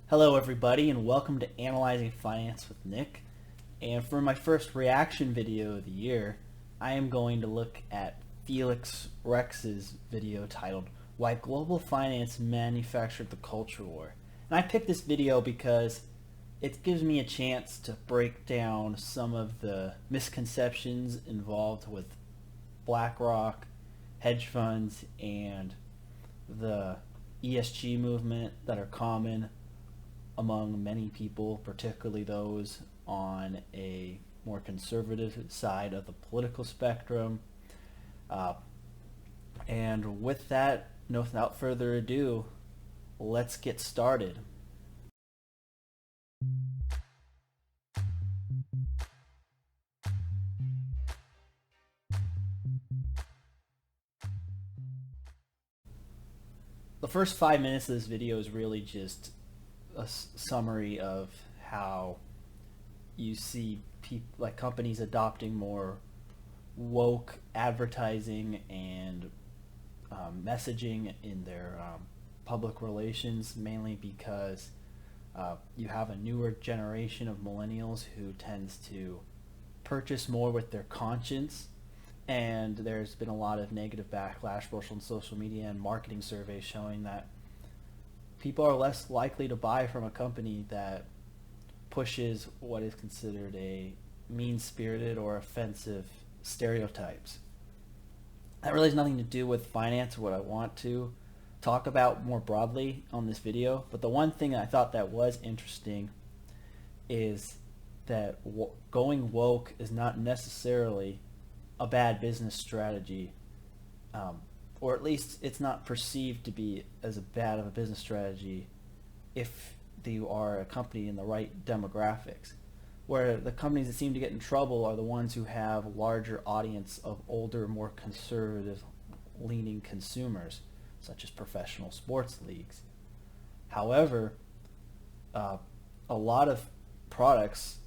Hello everybody and welcome to Analyzing Finance with Nick. And for my first reaction video of the year, I am going to look at Felix Rex's video titled Why Global Finance Manufactured the Culture War. And I picked this video because it gives me a chance to break down some of the misconceptions involved with BlackRock, hedge funds, and the ESG movement that are common among many people, particularly those on a more conservative side of the political spectrum. And with that, without further ado, let's get started. The first 5 minutes of this video is really just a summary of how you see companies adopting more woke advertising and messaging in their public relations, mainly because you have a newer generation of millennials who tends to purchase more with their conscience. And there's been a lot of negative backlash both on social media and marketing surveys showing that people are less likely to buy from a company that pushes what is considered a mean-spirited or offensive stereotypes. That really has nothing to do with finance or what I want to talk about more broadly on this video, but the one thing I thought that was interesting is that going woke is not necessarily a bad business strategy, or at least it's not perceived to be as bad of a business strategy if you are a company in the right demographics. Where the companies that seem to get in trouble are the ones who have larger audience of older, more conservative leaning consumers, such as professional sports leagues. However, a lot of products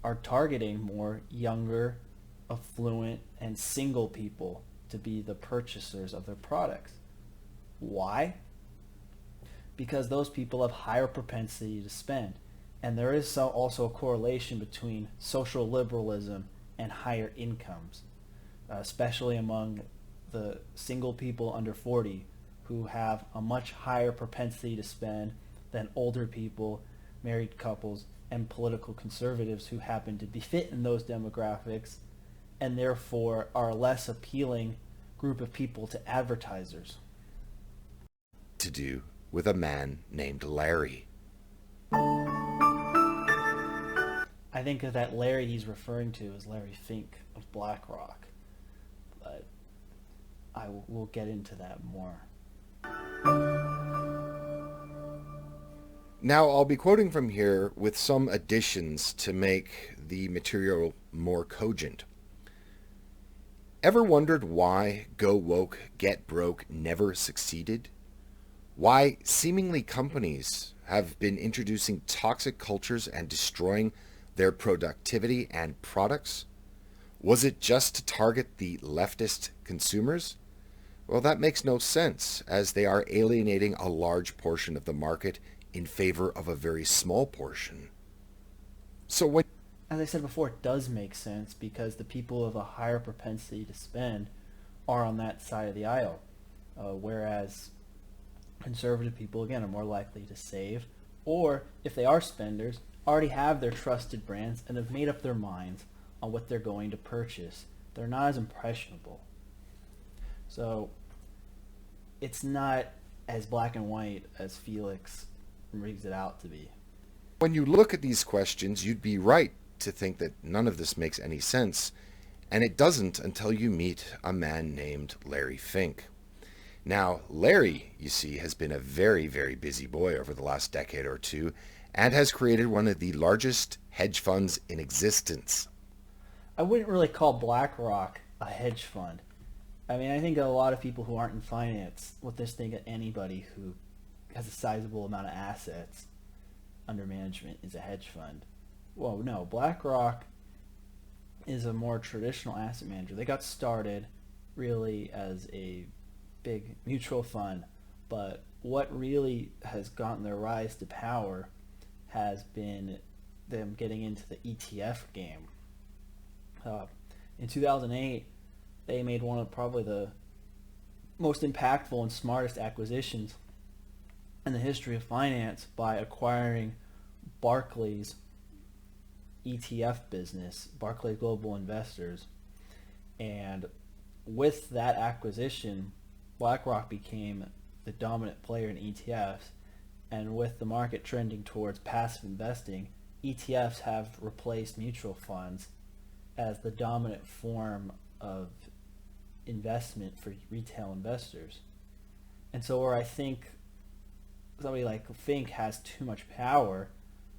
are targeting more younger, affluent, and single people to be the purchasers of their products. Why? Because those people have higher propensity to spend. And there is also a correlation between social liberalism and higher incomes, especially among the single people under 40 who have a much higher propensity to spend than older people, married couples, and political conservatives who happen to be fit in those demographics and therefore are a less appealing group of people to advertisers. To do with a man named Larry. I think that Larry he's referring to is Larry Fink of BlackRock, but we'll get into that more. Now I'll be quoting from here with some additions to make the material more cogent. Ever wondered why Go Woke, Get Broke never succeeded? Why seemingly companies have been introducing toxic cultures and destroying their productivity and products? Was it just to target the leftist consumers? Well, that makes no sense, as they are alienating a large portion of the market in favor of a very small portion. So when, as I said before, it does make sense because the people of a higher propensity to spend are on that side of the aisle, whereas conservative people, again, are more likely to save, or if they are spenders, already have their trusted brands and have made up their minds on what they're going to purchase. They're not as impressionable. So it's not as black and white as Felix reads it out to be. when you look at these questions, you'd be right to think that none of this makes any sense, and it doesn't until you meet a man named Larry Fink. Now, Larry, you see, has been a very, very busy boy over the last decade or two and has created one of the largest hedge funds in existence. I wouldn't really call BlackRock a hedge fund. I mean, I think a lot of people who aren't in finance would just think that anybody who has a sizable amount of assets under management is a hedge fund. Well, no, BlackRock is a more traditional asset manager. They got started really as a big mutual fund, but what really has gotten their rise to power has been them getting into the ETF game. In 2008, they made one of probably the most impactful and smartest acquisitions in the history of finance by acquiring Barclays ETF business, Barclays Global Investors. And with that acquisition, BlackRock became the dominant player in ETFs. And with the market trending towards passive investing, ETFs have replaced mutual funds as the dominant form of investment for retail investors. And so where I think somebody like Fink has too much power,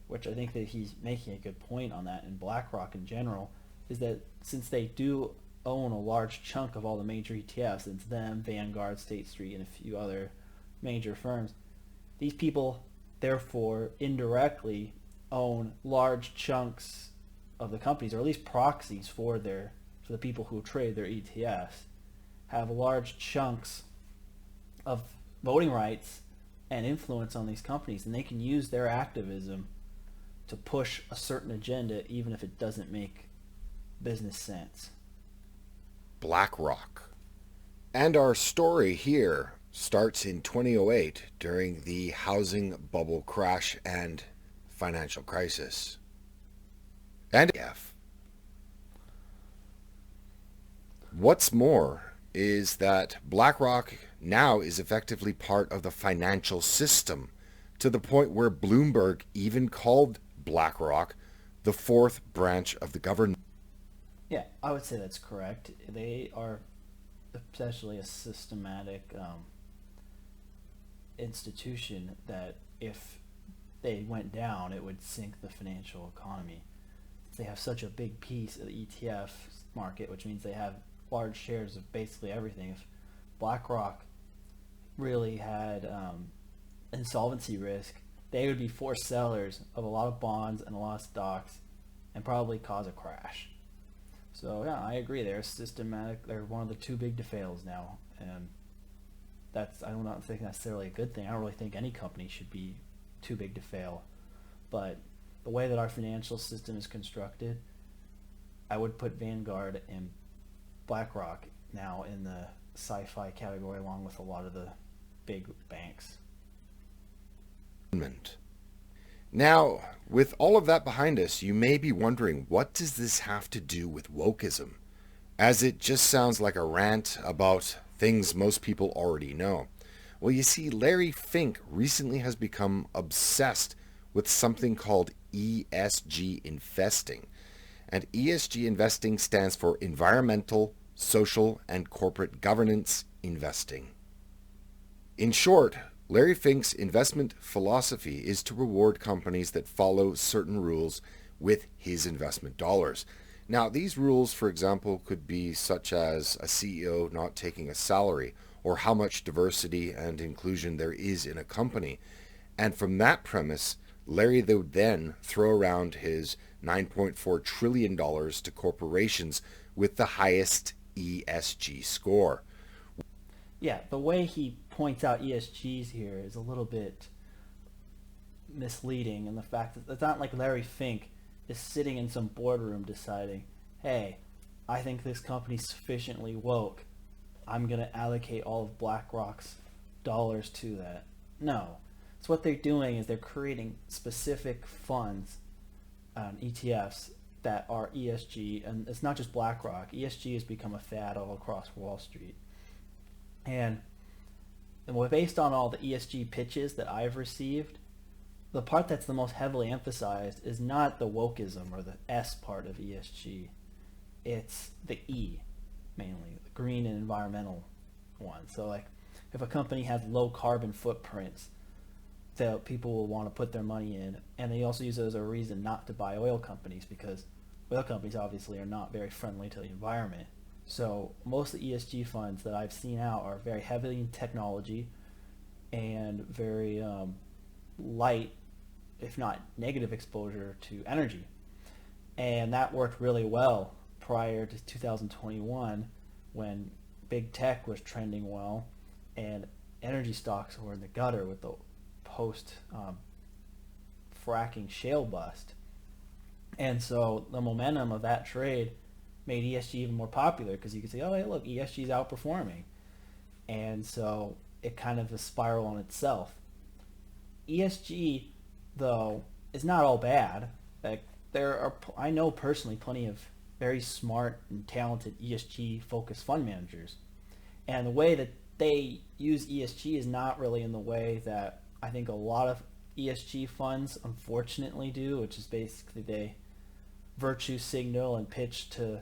which I think that he's making a good point on that, and BlackRock in general, is that since they do own a large chunk of all the major ETFs, it's them, Vanguard, State Street, and a few other major firms, these people therefore indirectly own large chunks of the companies, or at least proxies for the people who trade their ETFs, have large chunks of voting rights and influence on these companies, and they can use their activism to push a certain agenda even if it doesn't make business sense. BlackRock. And our story here starts in 2008 during the housing bubble crash and financial crisis. And what's more is that BlackRock now is effectively part of the financial system, to the point where Bloomberg even called BlackRock the fourth branch of the government. Yeah, I would say that's correct. They are essentially a systematic institution that if they went down, it would sink the financial economy. They have such a big piece of the ETF market, which means they have large shares of basically everything. If BlackRock really had insolvency risk, they would be forced sellers of a lot of bonds and a lot of stocks and probably cause a crash. So yeah, I agree. They're systematic. They're one of the too big to fails now, and that's, I don't think necessarily a good thing. I don't really think any company should be too big to fail, but the way that our financial system is constructed, I would put Vanguard and BlackRock now in the sci-fi category along with a lot of the big banks. Now, with all of that behind us, you may be wondering, what does this have to do with wokeism? As it just sounds like a rant about things most people already know. Well, you see, Larry Fink recently has become obsessed with something called ESG investing. And ESG investing stands for environmental, social, and corporate governance investing. In short, Larry Fink's investment philosophy is to reward companies that follow certain rules with his investment dollars. Now, these rules, for example, could be such as a CEO not taking a salary, or how much diversity and inclusion there is in a company. And from that premise, Larry would then throw around his $9.4 trillion to corporations with the highest ESG score. Yeah, the way he points out ESGs here is a little bit misleading in the fact that it's not like Larry Fink is sitting in some boardroom deciding, hey, I think this company's sufficiently woke, I'm going to allocate all of BlackRock's dollars to that. No. So what they're doing is they're creating specific funds, ETFs, that are ESG, and it's not just BlackRock. ESG has become a fad all across Wall Street. And based on all the ESG pitches that I've received, the part that's the most heavily emphasized is not the wokeism or the S part of ESG. It's the E, mainly, the green and environmental one. So like if a company has low carbon footprints, that people will want to put their money in, and they also use it as a reason not to buy oil companies, because oil companies obviously are not very friendly to the environment. So most of the ESG funds that I've seen out are very heavily in technology and very light, if not negative, exposure to energy. And that worked really well prior to 2021 when big tech was trending well and energy stocks were in the gutter with the post fracking shale bust. And so the momentum of that trade made ESG even more popular because you could say, oh, hey, look, ESG is outperforming. And so it kind of a spiral on itself. ESG, though, is not all bad. Like I know personally plenty of very smart and talented ESG focused fund managers. And the way that they use ESG is not really in the way that I think a lot of ESG funds unfortunately do, which is basically they virtue signal and pitch to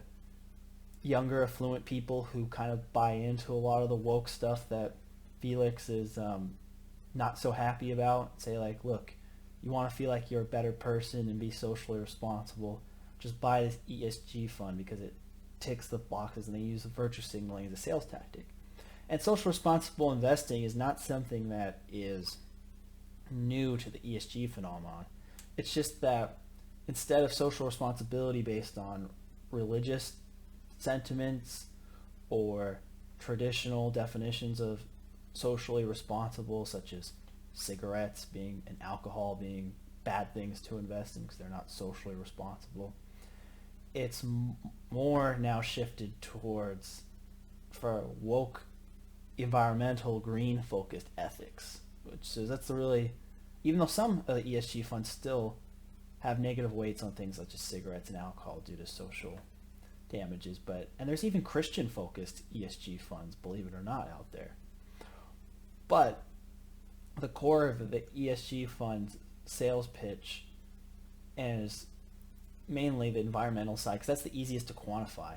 younger affluent people who kind of buy into a lot of the woke stuff that Felix is not so happy about. Say like, look, you want to feel like you're a better person and be socially responsible, just buy this ESG fund because it ticks the boxes, and they use the virtue signaling as a sales tactic. And social responsible investing is not something that is new to the ESG phenomenon. It's just that instead of social responsibility based on religious sentiments or traditional definitions of socially responsible, such as cigarettes being and alcohol being bad things to invest in because they're not socially responsible, it's more now shifted towards for woke environmental green focused ethics, which is that's really, even though some of the ESG funds still have negative weights on things such as cigarettes and alcohol due to social damages, and there's even Christian focused ESG funds, believe it or not, out there. But the core of the ESG fund's sales pitch is mainly the environmental side, because that's the easiest to quantify.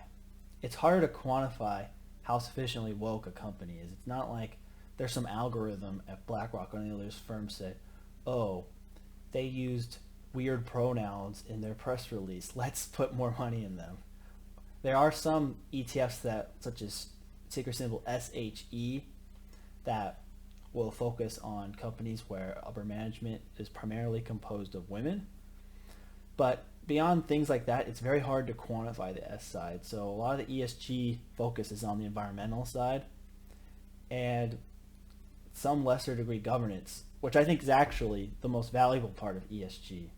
It's harder to quantify how sufficiently woke a company is. It's not like there's some algorithm at BlackRock or any of those firms that, oh, they used weird pronouns in their press release, let's put more money in them. There are some ETFs that, such as ticker symbol SHE, that will focus on companies where upper management is primarily composed of women. But beyond things like that, it's very hard to quantify the S side. So a lot of the ESG focus is on the environmental side and some lesser degree governance, which I think is actually the most valuable part of ESG.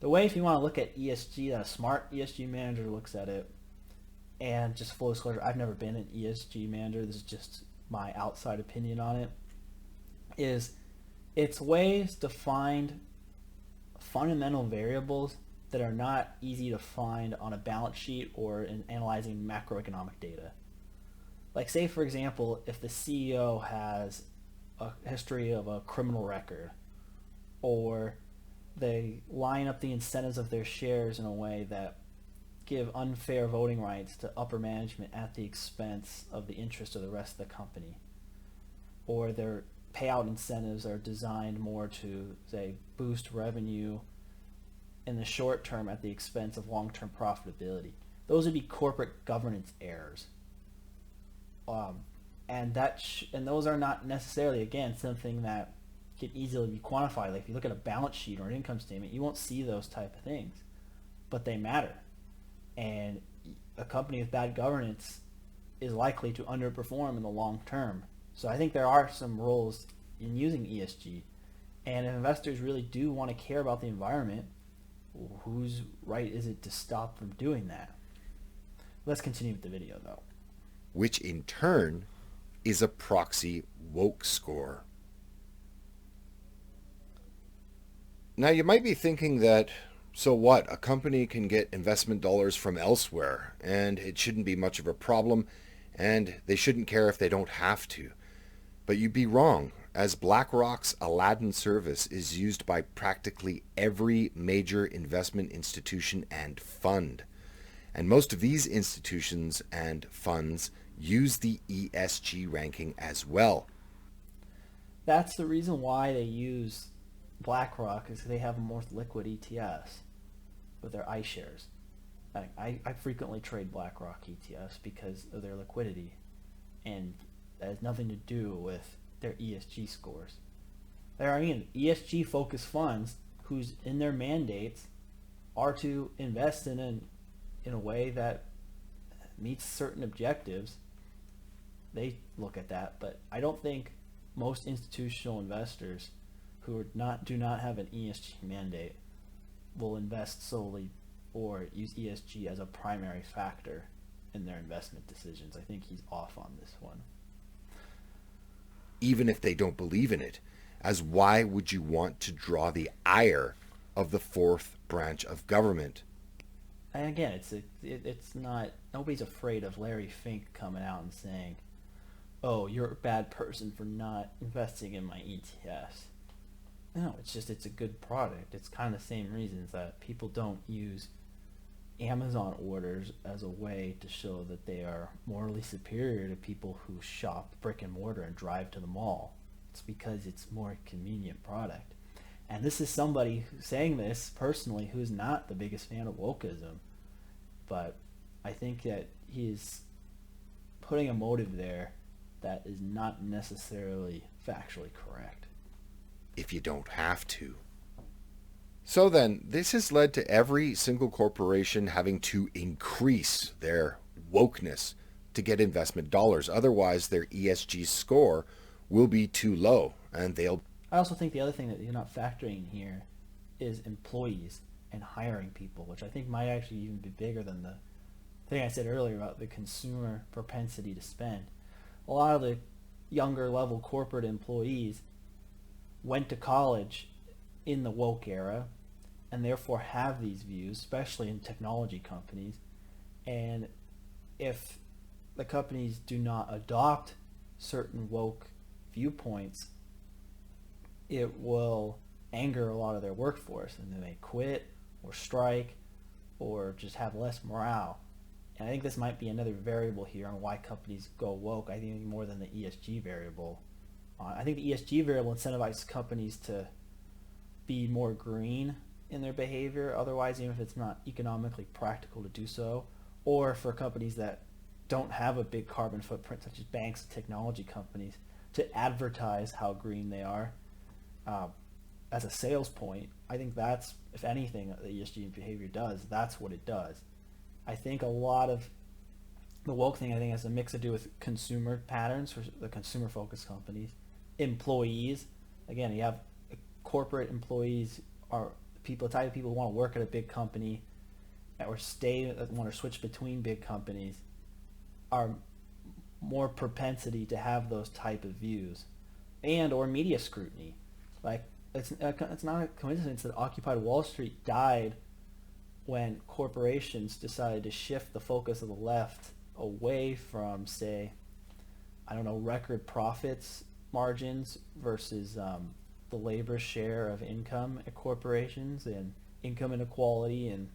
The way, if you want to look at ESG, that a smart ESG manager looks at it, and just full disclosure, I've never been an ESG manager, this is just my outside opinion on it, is it's ways to find fundamental variables that are not easy to find on a balance sheet or in analyzing macroeconomic data. Like, say for example, if the CEO has a history of a criminal record, or they line up the incentives of their shares in a way that give unfair voting rights to upper management at the expense of the interest of the rest of the company, or their payout incentives are designed more to, say, boost revenue in the short term at the expense of long-term profitability. Those would be corporate governance errors. And those are not necessarily, again, something that can easily be quantified. Like if you look at a balance sheet or an income statement, you won't see those type of things, but they matter. And a company with bad governance is likely to underperform in the long term. So I think there are some roles in using ESG. And if investors really do want to care about the environment, whose right is it to stop them doing that? Let's continue with the video though. Which in turn is a proxy woke score. Now you might be thinking that, so what, a company can get investment dollars from elsewhere and it shouldn't be much of a problem and they shouldn't care if they don't have to. But you'd be wrong, as BlackRock's Aladdin service is used by practically every major investment institution and fund. And most of these institutions and funds use the ESG ranking as well. That's the reason why they use BlackRock, is they have more liquid ETFs with their iShares. I frequently trade BlackRock ETFs because of their liquidity, and that has nothing to do with their ESG scores. There are ESG focused funds whose in their mandates are to invest in a way that meets certain objectives. They look at that, but I don't think most institutional investors do not have an ESG mandate will invest solely or use ESG as a primary factor in their investment decisions. I think he's off on this one. Even if they don't believe in it, as why would you want to draw the ire of the fourth branch of government? And again, it's not, nobody's afraid of Larry Fink coming out and saying, "Oh, you're a bad person for not investing in my ETFs." No, it's a good product. It's kind of the same reasons that people don't use Amazon orders as a way to show that they are morally superior to people who shop brick and mortar and drive to the mall. It's because it's a more convenient product. And this is somebody who's saying this personally who's not the biggest fan of wokeism. But I think that he's putting a motive there that is not necessarily factually correct. If you don't have to. So then, this has led to every single corporation having to increase their wokeness to get investment dollars. Otherwise, their ESG score will be too low, and they'll... I also think the other thing that you're not factoring here is employees and hiring people, which I think might actually even be bigger than the thing I said earlier about the consumer propensity to spend. A lot of the younger level corporate employees went to college in the woke era and therefore have these views, especially in technology companies. And if the companies do not adopt certain woke viewpoints, it will anger a lot of their workforce, and they may quit or strike or just have less morale. And I think this might be another variable here on why companies go woke. I think more than the ESG variable. I think the ESG variable incentivizes companies to be more green in their behavior. Otherwise, even if it's not economically practical to do so, or for companies that don't have a big carbon footprint, such as banks and technology companies, to advertise how green they are as a sales point. I think that's, if anything, the ESG behavior does. That's what it does. I think a lot of the woke thing, I think, has a mix to do with consumer patterns for the consumer-focused companies. Employees, again, you have corporate employees are people, the type of people who want to work at a big company or want to switch between big companies are more propensity to have those type of views, and or media scrutiny. Like it's not a coincidence that Occupy Wall Street died when corporations decided to shift the focus of the left away from, say, I don't know, record profits margins versus the labor share of income at corporations, and income inequality, and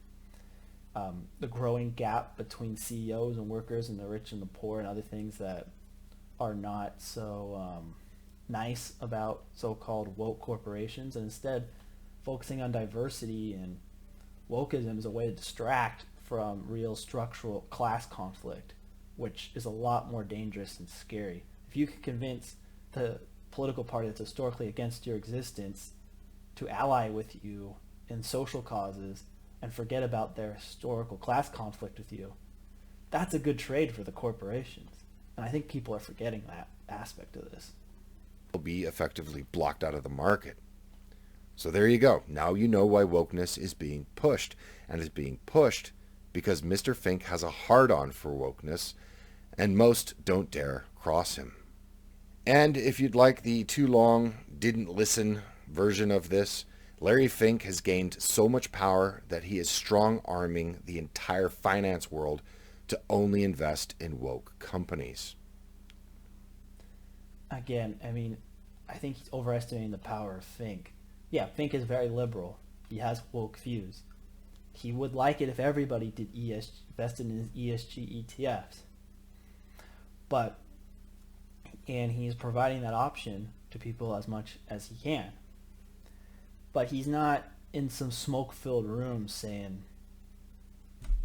the growing gap between CEOs and workers and the rich and the poor, and other things that are not so nice about so-called woke corporations, and instead focusing on diversity and wokeism as a way to distract from real structural class conflict, which is a lot more dangerous and scary. If you can convince the political party that's historically against your existence to ally with you in social causes and forget about their historical class conflict with you, that's a good trade for the corporations. And I think people are forgetting that aspect of this. Will be effectively blocked out of the market. So there you go. Now you know why wokeness is being pushed, and is being pushed because Mr. Fink has a hard-on for wokeness, and most don't dare cross him. And if you'd like the too long, didn't listen version of this, Larry Fink has gained so much power that he is strong-arming the entire finance world to only invest in woke companies. Again, I mean, I think he's overestimating the power of Fink. Yeah, Fink is very liberal. He has woke views. He would like it if everybody did invested in his ESG ETFs. And he's providing that option to people as much as he can. But he's not in some smoke-filled room saying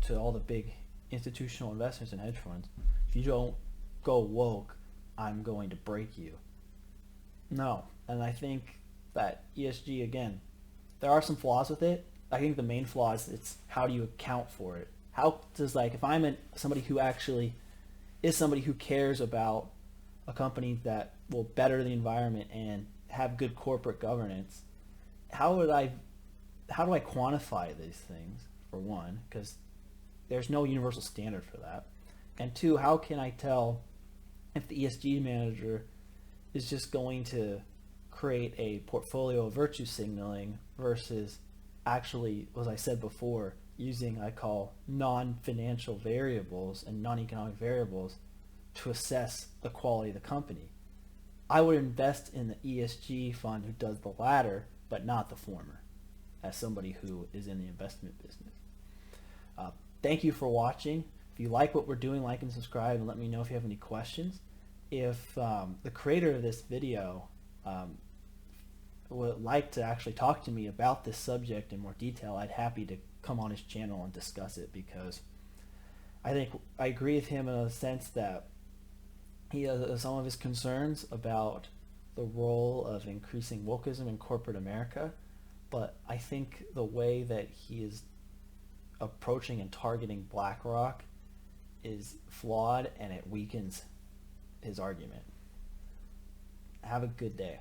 to all the big institutional investors and hedge funds, if you don't go woke, I'm going to break you. No. And I think that ESG, again, there are some flaws with it. I think the main flaw is it's how do you account for it? How does, like, if I'm somebody who actually is somebody who cares about a company that will better the environment and have good corporate governance, how do I quantify these things, for one, because there's no universal standard for that, and two, how can I tell if the ESG manager is just going to create a portfolio of virtue signaling versus actually, as I said before, using I call non-financial variables and non-economic variables to assess the quality of the company. I would invest in the ESG fund who does the latter, but not the former, as somebody who is in the investment business. Thank you for watching. If you like what we're doing, like and subscribe, and let me know if you have any questions. If the creator of this video would like to actually talk to me about this subject in more detail, I'd happy to come on his channel and discuss it, because I think I agree with him in a sense that he has some of his concerns about the role of increasing wokeism in corporate America, but I think the way that he is approaching and targeting BlackRock is flawed, and it weakens his argument. Have a good day.